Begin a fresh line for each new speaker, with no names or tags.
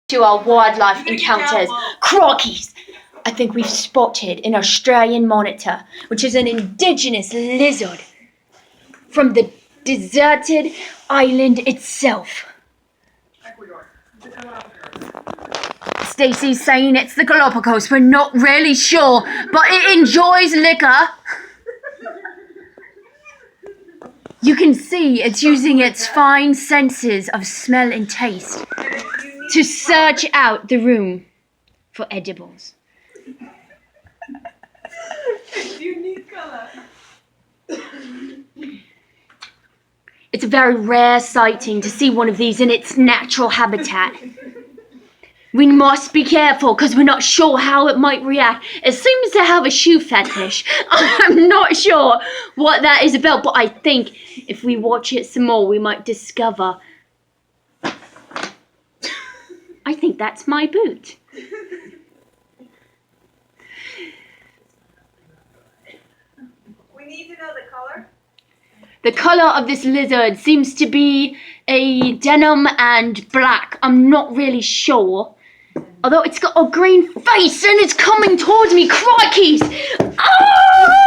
to our wildlife encounters. Crockies! I think we've spotted an Australian monitor, which is an indigenous lizard from the deserted island itself. Stacy's saying it's the Galapagos. We're not really sure, but it enjoys liquor. You can see it's using its fine senses of smell and taste to search out the room for edibles.
Unique color.
It's a very rare sighting to see one of these in its natural habitat. We must be careful because we're not sure how it might react. It seems to have a shoe fetish. I'm not sure what that is about, but I think if we watch it some more, we might discover. I think that's my boot.
We need to know the color.
The color of this lizard seems to be a denim and black. I'm not really sure. Although it's got a green face and it's coming towards me. Crikeys! Ah!